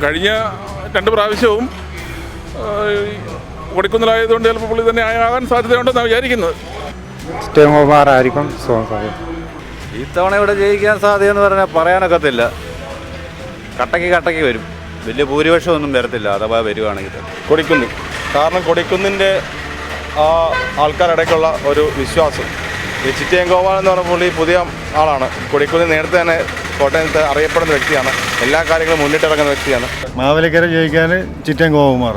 കഴിഞ്ഞ 2 പ്രാവശ്യവും കൊടിക്കുന്നിലായതുകൊണ്ട് ചിലപ്പോൾ പുള്ളി തന്നെ ആകാൻ സാധ്യതയുണ്ടെന്നാണ് വിചാരിക്കുന്നത്. ചിറ്റയൻകുമാറായിരിക്കും സാധ്യത. ഇത്തവണ ഇവിടെ ജയിക്കാൻ സാധ്യതയെന്ന് പറഞ്ഞാൽ പറയാനൊക്കത്തില്ല. കട്ടയ്ക്ക് വരും. വലിയ ഭൂരിപക്ഷമൊന്നും വരത്തില്ല അഥവാ വരുവാണെങ്കിൽ. കൊടിക്കുന്നിൽ, കാരണം കൊടിക്കുന്നിൻ്റെ ആ ആൾക്കാരിടയ്ക്കുള്ള ഒരു വിശ്വാസം. ഈ ചിറ്റയൻകോപാൽ എന്ന് പറഞ്ഞ പുള്ളി പുതിയ ആളാണ്. കൊടിക്കുന്നിൽ നേരത്തെ തന്നെ കോട്ടയത്ത് അറിയപ്പെടുന്ന വ്യക്തിയാണ്. എല്ലാ കാര്യങ്ങളും മുന്നിട്ടിറങ്ങുന്ന വ്യക്തിയാണ്. മാവേലിക്കര ജയിക്കാൻ ചിറ്റയൻകുമാർ.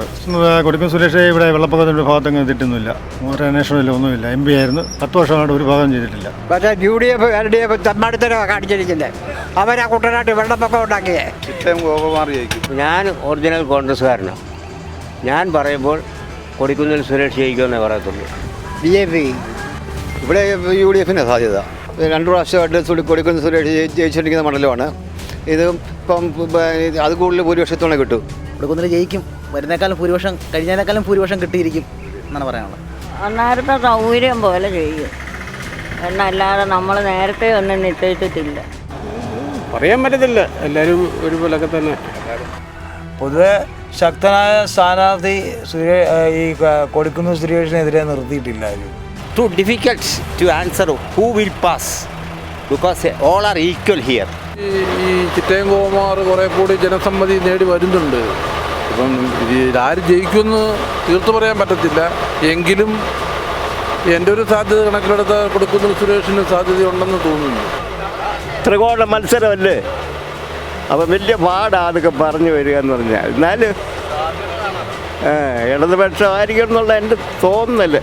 കൊടിക്കുന്നിൽ സുരേഷ് ഇവിടെ വെള്ളപ്പൊക്കത്തിൻ്റെ ഭാഗത്തൊന്നും എത്തിയിട്ടൊന്നുമില്ല. ഒരു അന്വേഷണമില്ല, ഒന്നുമില്ല. MP ആയിരുന്നു. 10 വർഷമായിട്ട് ഒരു ഭാഗം ചെയ്തിട്ടില്ല. പക്ഷേ UDF LDF തെമ്മാടിത്തരമാണ് കാണിച്ചിരിക്കുന്നത്. അവരാ കുട്ടനാട്ട് വെള്ളപ്പൊക്കം ഉണ്ടാക്കിയേ. ചിറ്റയൻകുമാർ ജയിക്കും. ഞാൻ ഒറിജിനൽ കോൺഗ്രസ്സുകാരനാണ്. ഞാൻ പറയുമ്പോൾ കൊടിക്കുന്നിൽ സുരേഷ് ജയിക്കുമെന്നേ പറയത്തുള്ളൂ. BJP ഇവിടെ UDF-ന് സാധ്യത. 2 പ്രാവശ്യമായിട്ട് കൊടിക്കുന്നിൽ സുരേഷ് ജയിച്ചിരിക്കുന്ന മണ്ഡലമാണ് ഇത്. ഇപ്പം അത് കൂടുതൽ ഭൂരിപക്ഷത്തോടെ കിട്ടും. കൊടിക്കുന്നിൽ ജയിക്കും. വരുന്നേക്കാളും ഭൂരിപക്ഷം, കഴിഞ്ഞതിനേക്കാളും ഭൂരിപക്ഷം കിട്ടിയിരിക്കും എന്നാണ് പറയാനുള്ളത്. നേരത്തെ സൗകര്യം പോലെ ചെയ്യും എന്നല്ലാതെ നമ്മൾ നേരത്തെ ഒന്നും നിശ്ചയിച്ചിട്ടില്ല. പറയാൻ പറ്റത്തില്ല, എല്ലാവരും ഒരുപോലൊക്കെ തന്നെ. പൊതുവെ ശക്തനായ സ്ഥാനാർത്ഥി ഈ Kodikunnil സുരേഷിനെതിരെ നിർത്തിയിട്ടില്ല. Too difficult to answer who will pass because all are equal here. ഈ ചിറ്റയൻകുമാർ കുറേ കൂടി ജനസമ്മതി നേടി വരുന്നുണ്ട്. ഇപ്പം ആര് ജയിക്കുമെന്ന് തീർത്തു പറയാൻ പറ്റത്തില്ല. എങ്കിലും എൻ്റെ ഒരു സാധ്യത കണക്കിലെടുത്ത കൊടിക്കുന്നിൽ സുരേഷിന് സാധ്യതയുണ്ടെന്ന് തോന്നുന്നു. ത്രികോണ മത്സരമല്ലേ, അപ്പം വലിയ പാടാണ് അതൊക്കെ പറഞ്ഞു വരിക എന്ന് പറഞ്ഞാൽ. എന്നാലും ഇടതുപക്ഷമായിരിക്കും എന്നുള്ള എൻ്റെ തോന്നല്.